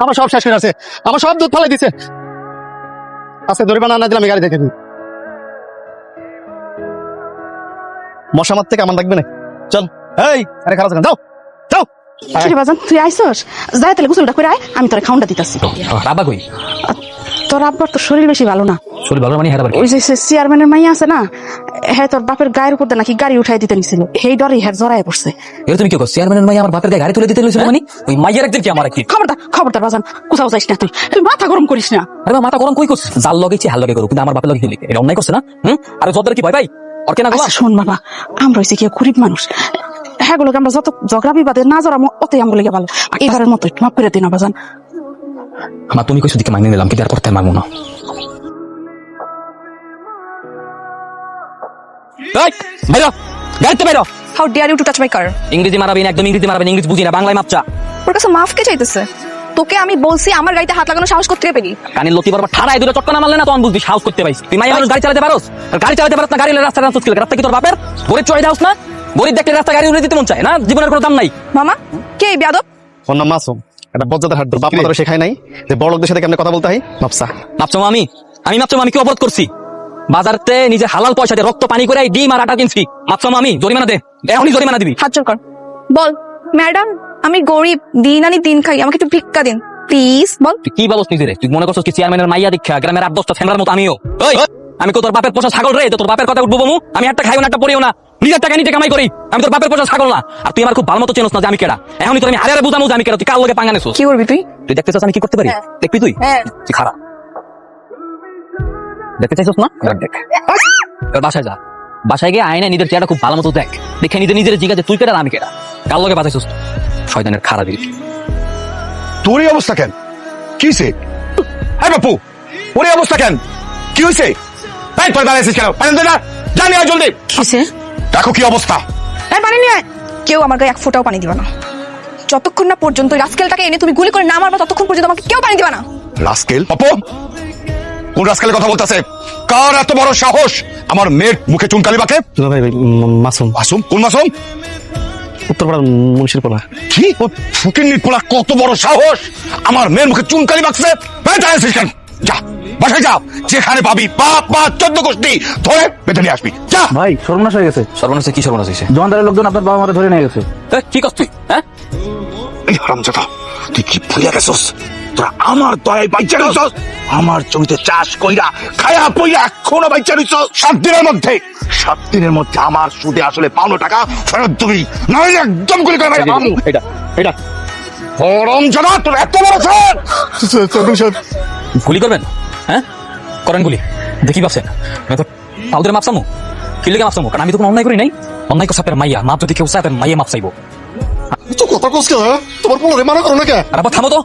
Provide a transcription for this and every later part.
আমার সব শেষ হয়ে আছে, আমার সব দুধ ফালাই দিছে। আজকে জরিমানা না দিলে আমি গাড়ি দেখে দিই। মশা মার থেকে আমার লাগবে না। চল এই আরে খারাপ যাও যাও। বাজান তুই আইসস, যাই তাহলে গোসলটা করে আয়, আমি তোর খাউনটা দিতেছি। রাবা কই? তোর আব্বার তো শরীর বেশি ভালো না। শরীর ভালো মানে হেরাবার ওই যে চেয়ারম্যানের মাইয়া আছে না, হ্যাঁ তোর বাপের গায়ের উপর নাকি গাড়ি উঠাই দিতে নিছিল, সেই ডরে হ্যাঁ জড়ায় পড়ছে। এর তুমি কি করছো? চেয়ারম্যানের মাইয়া আমার বাপের গায়ে গাড়ি তুলে দিতে লইছিল মানে? ওই মাইয়ার একদিন কি আমার কি? খবরদার বাজান, কোথাও যাইস না তুই, মাথা গরম করিস না। আরে মাথা গরম কই করছিস? জাল লগেছি হাল লগে করো, কিন্তু আমার বাপের লগে খেলি এটা অন্যায় করছে না? আরে যতটা কি ভয় ভাই ওর কেনা গোলা। শোন বাবা, আমরা হইছে কি গরিব মানুষ, হ্যাঁ গুলোকে আমরা যত ঝগড়া বিবাদে না জড়ামো অতই আমগুলো ভালো। এবারের মতো একটু মাফ করে দিন বাজান। আমার তুমি কইছো দিকে মাইনে নিলাম, কিন্তু আর করতে মারবো না। বাইরো গাড়িতে বাইরো। How dare you to touch my car? ইংরেজি মারাবি না, একদম ইংরেজি মারাবি, ইংরেজি বুঝি না, বাংলায় মাপচা। ওর কাছে মাফ কে চাইতেছে? তোকে আমি বলছি আমার গাড়িতে হাত লাগানো সাহস করতে পেলি? কানে লতি বরাবর ঠাড়ায় দুটো চটকা না মারলে না তখন বুঝবি সাহস করতে পাইস। তুই মাইয়া মানুষ গাড়ি চালাতে পারোস? আর গাড়ি চালাতে পারোস না, গাড়ি রাস্তা রাস্তা কি রাস্তা কি তোর বাপের? গরিব চড়াই দাওস না? গরিব দেখতে রাস্তা গাড়ি উড়ে দিতে মন চায় না? জীবনের কোনো দাম নাই। মামা কে এই বেয়াদব? ওর নাম মাসুম, এটা বজ্জাতের হাট। বাপ মাতারে শেখায় নাই যে বড় লোকদের সাথে কেমনে কথা বলতে হয়। মাপসা মাপচো আমি মাপচো আমি কি অপরাধ করছি? বাজারতে নিজে হালাল পয়সা দিয়ে রক্ত পানি করে ডিম আর আটা কিনছি। মাপচো আমি, জরিমানা দে, এখনই জরিমানা দিবি। হাত জোর কর, বল ম্যাডাম আমি গরিব, দিন আনি দিন খাই, আমাকে একটু ভিক্ষা দিন প্লিজ। বল তুই কি ভাবস নিজে রে? তুই মনে করছিস কি চেয়ারম্যানের মাইয়া দীক্ষা গ্রামের 8-10টা ফ্যামিলির মতো আমিও? ওই আমি তো তোর বাপের পোষা ছাগল রে, তো তোর বাপের কথা উঠবো বমু? আমি একটা খাইও না, একটা পড়িও না, নিজের টাকা নিজে কামাই করি। আমি তোর বাপের পোষা ছাগল না। আর তুই আমার খুব ভালো মতো চেনস না যে আমি কেডা। এখনই তোর আমি হারে বুঝামু যে আমি কেডা। তুই কার লগে পাঙ্গা নেছস? কি করবি তুই? তুই দেখতে চাস আমি কি করতে পারি? দেখবি তুই? তুই খারাপ দেখতে চাইছস না? দেখ এবার বাসায় যা, বাসায় গিয়ে আয়নায় নিজের চেহারা খুব ভালো মতো দেখ, দেখে নিজে নিজের জিজ্ঞাসা তুই কেডা আমি কেডা, কার লগে বাঁচাইছস? শয়তানের খারাপ। তোর এই অবস্থা কেন? কি হয়েছে? হ্যাঁ বাপু, ওর এই অবস্থা কেন? কি হয়েছে? তাই তোর দাঁড়াইছিস কেন? পানি দে না, জানি আয় জলদি। কিসে? দেখো কি অবস্থা। পানি নিয়ে আয়। কেউ আমার গায়ে এক ফোঁটাও পানি দিবা না। যতক্ষণ না পর্যন্ত রাস্কেলটাকে এনে তুমি গুলি করে না মারবা ততক্ষণ পর্যন্ত আমাকে কেউ পানি দিবা না। রাস্কেল? বাপু, কোন রাস্কেলের কথা বলতেছে? কার এত বড় সাহস আমার মেয়ের মুখে চুনকালি বাকে? ভাই মাসুম। মাসুম? কোন মাসুম? উত্তরপাড়ার মুন্সির পোলা। কি ফুকিন্নির পোলা, কত বড় সাহস আমার মেয়ের মুখে চুনকালি বাকছে? দাঁড়াইছিস কেন? যা বাসায় যা, যেখানে পাবি বাপ মা 14 গোষ্ঠী ধরে বেঁধে নিয়ে আসবি। যা। ভাই সর্বনাশ হয়ে গেছে। সর্বনাশ কি সর্বনাশ হয়েছে? জোয়ানদারের লোকজন আপনার বাবা মারে ধরে নিয়ে গেছে। কি করছ তুই? হ্যাঁ এই হারামজাদা, তুই কি ভুলে গেছস? তোরা আমার দয়ায় বাইচা রইছস, আমার জমিতে চাষ কইরা খায়া পইরা এখনো বাইচা রইছস। 7 দিনের মধ্যে আমার সুদে আসলে পাওনো টাকা ফেরত দিবি, নইলে একদম গুলি করে মারবো। এটা এটা হারামজাদা, তোর এত বড় সাহস! গুলি করবেন? হ্যাঁ করেন গুলি, দেখি পাচ্ছেন আমি তো পাউদের মাপ চামু। কি লেগে মাপ চামু? কারণ আমি তো কোনো অন্যায় করি নাই। অন্যায় করছে আপনার মাইয়া, মাপ যদি কেউ চায় মাইয়া মাপ চাইবো। তো কথা কস কেন? তোমার পোলারে মানা করো না কেন? আর আবার থামো তো,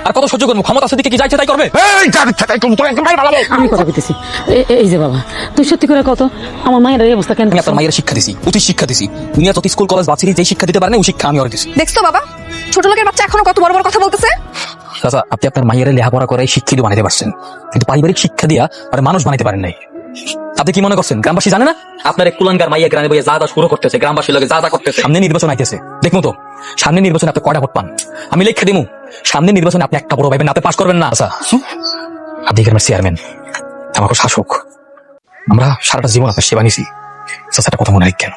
আর কত সহ্য করবো? ক্ষমতা আছে দিকে কি যাইছে তাই করবে? এই যা ইচ্ছা তাই করবো, তোর একদম ভালো। আমি কথা বলতেছি, এই যে বাবা তুই সত্যি করে কত আমার মায়ের এই অবস্থা কেন? আমি আপনার মায়ের শিক্ষা দিছি, উচিত শিক্ষা দিছি। দুনিয়া যত স্কুল কলেজ বাচ্চারই যে শিক্ষা দিতে পারে না ওই শিক্ষা আমি ওর দিছি। দেখছো বাবা, ছোট লোকের বাচ্চা এখনো কত বড় বড় কথা বলতেছে। চাচা আপনি আপনার মায়ের লেখাপড়া করে শিক্ষিত বানাইতে পারছেন, কিন্তু পারিবারিক শিক্ষা দিয়া আর মানুষ বানাইতে পারেন নাই। আপনি কি মনে করছেন গ্রামবাসী জানে না আপনার এক কুলাঙ্গার মাইয়া গ্রামে বইয়ে যা যা শুরু করতেছে, গ্রামবাসীর লগে যা যা করতেছে? সামনে নির্বাচন আইতেছে, দেখবো তো সামনে নির্বাচনে আপনি কয়টা ভোট পান। আমি লেখা দিমু সামনে নির্বাচনে আপনি একটা বড় ভাইবেন, আপনি পাস করবেন না। আচ্ছা আপনি গ্রামের চেয়ারম্যান, আমাকে শাসক, আমরা সারাটা জীবন আপনার সেবা নিছি। চাচাটা কথা মনে রাখেন,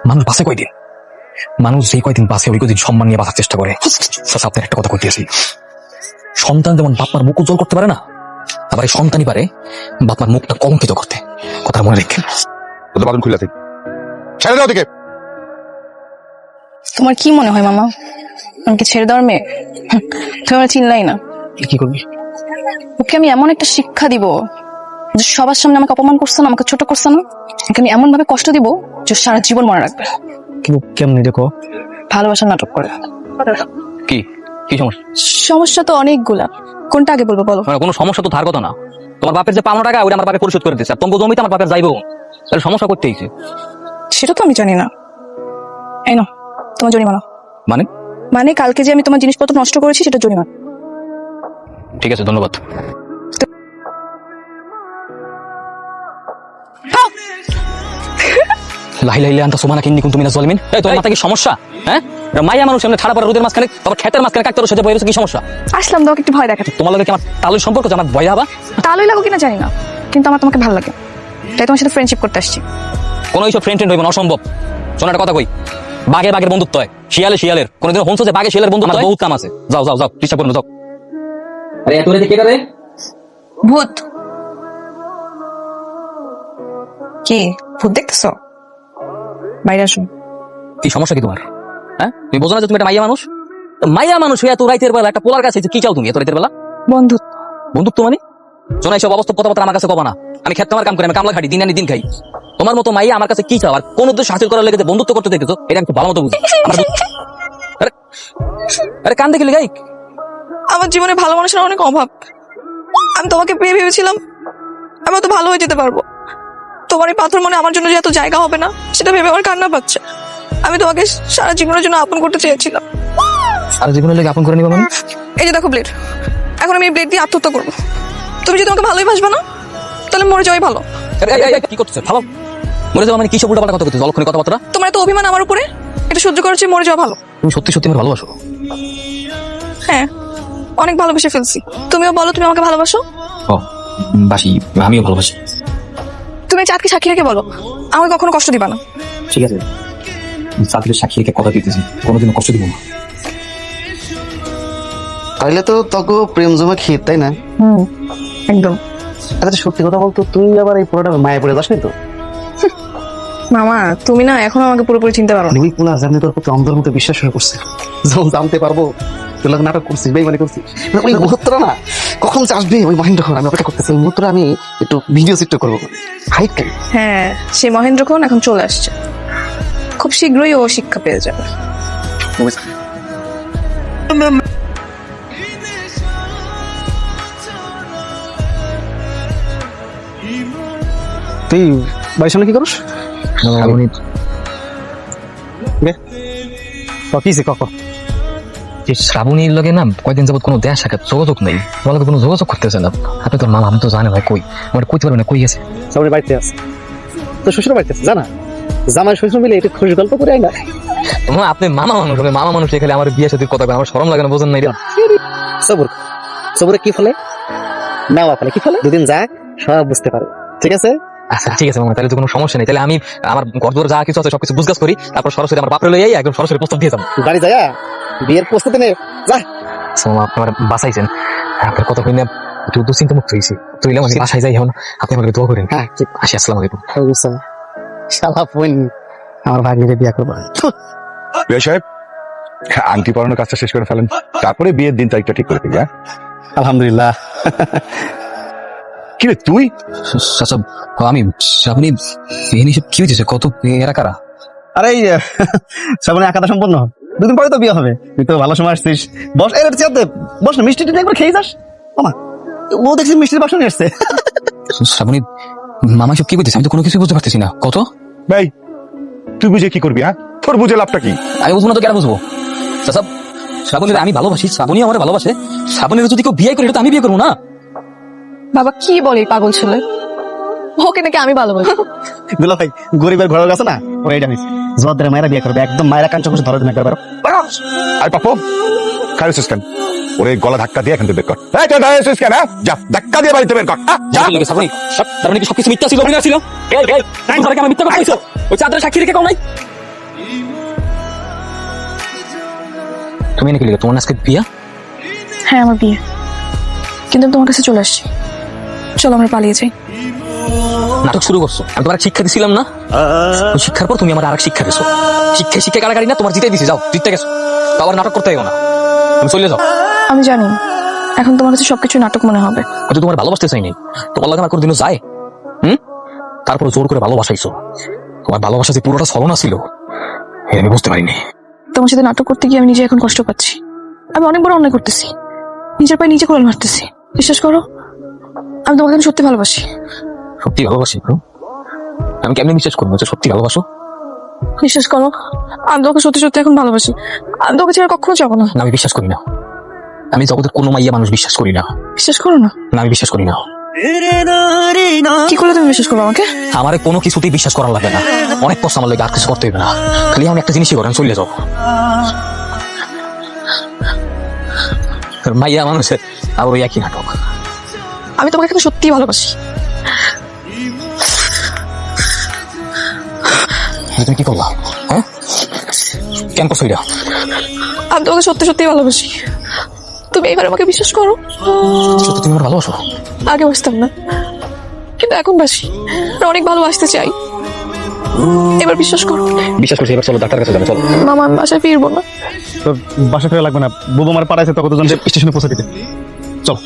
মানুষ বাঁচে কয়দিন? মানুষ যে কয়দিন বাঁচে ওই কয়দিন সম্মান নিয়ে বাঁচার চেষ্টা করে। চাচা আপনার একটা কথা কইতেছি, সন্তান যেমন বাপমার মুখ উজ্জ্বল করতে পারে না, আবার এই সন্তানই পারে বাপমার মুখটা কলঙ্কিত করতে। কথা মনে রাখেন। তোদের বাদন খুলে দিই, ছেড়ে দাও দিকে। তোমার কি মনে হয় মামা আমি কি ছেড়ে দেওয়ার মেয়ে? তুমি আমার চিনলাই না। কি করবি? ওকে আমি এমন একটা শিক্ষা দিব যে সবার সামনে আমাকে অপমান করছে না, আমাকে ছোট করছে না, ওকে আমি এমন ভাবে কষ্ট দিব যে সারা জীবন মনে রাখবে। কিন্তু কেমনি দেখো? ভালোবাসার নাটক করে। কি কি সমস্যা? সমস্যা তো অনেকগুলা, কোনটা আগে বলবো বলো? কোনো সমস্যা তো ধার কথা না। তোমার বাপের যে 5 টাকা ওটা আমার বাপে পরিশোধ করে দিচ্ছে, আর তোমার জমিতে আমার বাপের যাইবো, তাহলে সমস্যা করতে হইছে। সেটা তো আমি জানি না। এই নাও তোমার জরিমানা। মানে? মানে কালকে যে আমি তোমার জিনিসপত্র নষ্ট করেছি সেটা জরিমানা। ঠিক আছে ধন্যবাদ। লাহি লাহি আনতা সুমানা কিন্নি তুমি না জলমিন এই তোর মাথা কি সমস্যা হ্যাঁ মাইয়া মানুষ এমনি ঠাড়া পড়া রোদের মাঝখানে আবার খেতের মাঝখানে কাকতার সাথে বইরেছে কি সমস্যা আসলাম তোমাকে একটু ভয় দেখাতে। তোমার লগে কি আমার তালুর সম্পর্ক যে আমার ভয় হবা তালই লাগো কিনা জানি না, কিন্তু আমার তোমাকে ভালো লাগে, তাই তোমার সাথে ফ্রেন্ডশিপ করতে আসছি। কোনো এইসব ফ্রেন্ড হইব না, অসম্ভব। শোনো একটা কথা কই, বাঘে বাঘের বন্ধুত্ব হয়, শিয়ালে শিয়ালের। কোনোদিন হংস যে বাঘে শিয়ালের বন্ধুত্ব, আমার বহুত কাম আছে। যাও যাও যাও, চেষ্টা করুন, যাও। আরে এত রাতে কে রে? ভূত। কি ভূত দেখতেছো? বাইরে আসো। কি সমস্যা কি তোমার? হ্যাঁ, তুমি বোঝো না যে তুমি একটা মাইয়া মানুষ? মাইয়া মানুষ হয়ে এত রাইতের বেলা একটা পোলার কাছে কি চাও তুমি এত রাইতের বেলা? বন্ধুত্ব। বন্ধুত্ব মানে? শোনা, এইসব অবস্থা কথাবার্তা আমার কাছে কবা না। আমি খেত আমার কাম করি, আমি কামলা খাটি, দিন আনি দিন খাই। তোমার মতো মাইয়া আমার কাছে কি চাও? আর কোন উদ্দেশ্য হাসিল করার লেগে যে বন্ধুত্ব করতে দেখেছো, এটা আমি খুব ভালো মতো বুঝি। আরে আরে কান দেখলি গাই? আমার জীবনে ভালো মানুষের অনেক অভাব। আমি তোমাকে পেয়ে ভেবেছিলাম আমি তো ভালো হয়ে যেতে পারবো। তোমার এই পাথর মনে আমার জন্য যে এত জায়গা হবে না, সেটা ভেবে আমার কান্না পাচ্ছে। আমি তোমাকে সারা জীবনের জন্য আপন করতে চেয়েছিলাম। সারা জীবনের লেগে আপন করে নিবা মানে? এই যে দেখো ব্লেড, এখন আমি এই ব্লেড দিয়ে আত্মহত্যা করবো। তুমি যদি তোমাকে ভালোই বাসবে না, তাহলে মরে যাওয়াই ভালো। কি করতেছে? ভালো মরে যাওয়া মানে কি সব উল্টাপাল্টা কথা করতেছে, অলক্ষণী কথাবার্তা। তোমার এত অভিমান আমার উপরে, এটা সহ্য করার চেয়ে মরে যাওয়া ভালো। তুমি সত্যি সত্যি আমার ভালোবাসো? হ্যাঁ, অনেক ভালোবেসে ফেলছি। তুমিও বলো তুমি আমাকে ভালোবাসো। ও বাসি, আমিও ভালোবাসি। তুমি চাঁদকে সাক্ষী রেখে বলো আমাকে কখনো কষ্ট দিবা না। ঠিক আছে, চাঁদের সাক্ষী রেখে কথা দিতেছি, কোনোদিনও কষ্ট দিব না। তাইলে তো তোকে প্রেম জমা খেয়ে, তাই না? একদম। আচ্ছা সত্যি কথা বলতো, তুই আবার এই পুরোটা মায়ে পড়ে যাসনি তো? মামা তুমি না এখনো আমাকে পুরোপুরি চিনতে পারো না। আমি কোন জানি তোর প্রতি অন্ধের মতো বিশ্বাস হয়ে করছে। যখন জানতে পারবো তোর লোক নাটক করছিস, বেইমানি করছিস, ওই মুহূর্তটা না কখন আসবে ওই মহেন্দ্রক্ষণ আমি অপেক্ষা করতেছি। ওই মুহূর্তটা আমি একটু ভিডিও চিত্র করবো, হাইট কেন? হ্যাঁ, সেই মহেন্দ্রক্ষণ এখন চলে আসছে। খুব শীঘ্রই ও শিক্ষা পেয়ে যাবে। তুই বাড়ির সামনে কি করস? শ্রাবণীর লগে না কয়েকদিন যাবত কোনো দেয়া সাক্ষাৎ যোগাযোগ নেই, তোমার লগে কোনো যোগাযোগ করতেছে না। আপনি তোর মামা, আমি তো জানি ভাই কই, আমার কইতে পারবে না কই গেছে। সামনে বাড়িতে আছে, তো শ্বশুর বাড়িতে আছে, জানা জামাই শ্বশুর মিলে একটু খুশি গল্প করে আয় না। আপনি মামা মানুষ, মামা মানুষ এখানে আমার বিয়ে সাথে কথা আমার শরম লাগে না, বোঝেন না? সবুর সবুরে কি ফলে নেওয়া ফলে কি ফলে, দুদিন যাক সব বুঝতে পারবে। ঠিক আছে? আচ্ছা ঠিক আছে মামা, তাহলে তো কোনো সমস্যা নেই। তাহলে আমি আমার ঘর দুয়ার যা কিছু আছে সবকিছু বুঝগাছ করি, তারপর সরাসরি আমার বাপরে লইয়াই একদম সরাসরি প্রস্তাব দিয়ে যাবো। বাড়ি যায় বিয়ের প্রস্তুতি নে, যা। মামা আপনি আমার বাঁচাইছেন, আপনার কথা কই না একটু দুশ্চিন্তা মুক্ত হয়েছি। তো এলাম আমি বাসায় যাই, এখন আপনি আমাকে দোয়া করেন। হ্যাঁ ঠিক আসি, আসসালামু আলাইকুম। শালা ফোন আমার ভাগ্নিরে বিয়ে করবো। বিয়ে সাহেব, আংটি পরানোর কাজটা শেষ করে ফেলেন, তারপরে বিয়ের দিন তারিখটা ঠিক করে দিই। হ্যাঁ আলহামদুলিল্লাহ। কি রে তুই? আচ্ছা আমি আপনি কি হয়েছে, কত এরা কারা? আরে সামনে একাদা সম্পন্ন, দুদিন পরে তো বিয়ে হবে। তুই তো ভালো সময় আসছিস, বস। এর চেয়ারতে বস না, মিষ্টি একবার খেয়ে যাস। মামা ও দেখছি মিষ্টির বাসন এসছে। শ্রাবণী মামা সব কি করতেছে, আমি তো কোনো কিছু বুঝতে পারতেছি না। কত ভাই তুই বুঝে কি করবি? হ্যাঁ তোর বুঝে লাভটা কি? আমি বুঝবো না তো কেন বুঝবো? চাচা শ্রাবণীর আমি ভালোবাসি, শ্রাবণী আমার ভালোবাসে। শ্রাবণীর যদি কেউ বিয়ে করে তো আমি বিয়ে করবো না। বাবা কি বলে পাগল ছেলে, ওকে নাকি আমি ভালোবাসি? দুলা ভাই গরিবের ঘর আছে না, ও এটা মিস জোয়াদের মায়েরা বিয়ে করবে, একদম মায়েরা কাঞ্চ করে ধরে দিন একবার। আই পাপু খাইছিস কেন? ওরে গলা ধাক্কা দিয়ে এখান থেকে বের কর। এই তুই দাঁড়িয়েছিস কেন? যা ধাক্কা দিয়ে বাড়িতে বের কর। যা। শ্রাবণী তার মানে কি সবকিছু মিথ্যা ছিল, অভিনয় ছিল? আমার মিথ্যা কথা কইছো? ওই চাঁদের সাক্ষী রেখে কেউ নাই? তুমি নাকি লিখে তোমার আজকে বিয়া? হ্যাঁ আমার বিয়ে, কিন্তু আমি তোমার কাছে চলে আসছি। চলো আমরা পালিয়ে যাই। নাটক শুরু করছো, আমি তোমার শিক্ষা দিছিলাম না? ওই শিক্ষার পর তুমি আমার আরেক শিক্ষা দিছো। শিক্ষায় শিক্ষা কারাগারি না, তোমার জিতে দিছি। যাও, জিততে গেছো, আবার নাটক করতে হবে না, তুমি চলে যাও। আমি জানি এখন তোমার কাছে সবকিছু নাটক মনে হবে। হয়তো তোমার ভালোবাসতে চাইনি, তোমার লাগে আমার কোনোদিনও যায়। তারপর জোর করে ভালোবাসাইছো। তোমার ভালোবাসা যে পুরোটা ছলনা ছিল এটা আমি বুঝতে পারিনি। তোমার সাথে নাটক করতে গিয়ে আমি নিজে এখন কষ্ট পাচ্ছি। আমি অনেক বড় অন্যায় করতেছি, নিজের পায়ে নিজে কোড়াল মারতেছি। বিশ্বাস করো আমি তোমাকে এখন সত্যি ভালোবাসি। সত্যি ভালোবাসি? আমি কেমনি বিশ্বাস করবো যে সত্যি ভালোবাসো? বিশ্বাস করো আমি তোমাকে সত্যি সত্যি এখন ভালোবাসি। আমি তোকে ছেড়ে কখনো যাবো না। আমি বিশ্বাস করি না, আমি জগতের কোনো মাইয়া মানুষ বিশ্বাস করি না। বিশ্বাস করো না? না আমি বিশ্বাস করি না। কি করলে তুমি বিশ্বাস করবে আমাকে? আমারে কোনো কিছুতেই বিশ্বাস করার লাগে না, অনেক কষ্ট আমার লাগে, আর কিছু করতে হবে না, খালি আমি একটা জিনিসই করেন, চলে যাও। মাইয়া মানুষের আবার ওই একই নাটক। আমি তোমাকে কিন্তু সত্যিই ভালোবাসি। তুমি কি করলা? হ্যাঁ, কেন করছো এটা? আমি তোমাকে সত্যি সত্যিই ভালোবাসি। তুমি এবার আমাকে বিশ্বাস করো। সত্যি তুমি আমার ভালোবাসো? আগে বাসতাম না, কিন্তু এখন বাসি, আর অনেক ভালোবাসতে চাই। এবার বিশ্বাস করো। বিশ্বাস করছি, এবার চলো ডাক্তার কাছে যাবো, চলো। মামা আমি বাসায় ফিরবো না। তোর বাসা ফেরা লাগবে না, বুবু আমার পাড়াইছে, তখন দুজন স্টেশনে পৌঁছে দিতে। চল।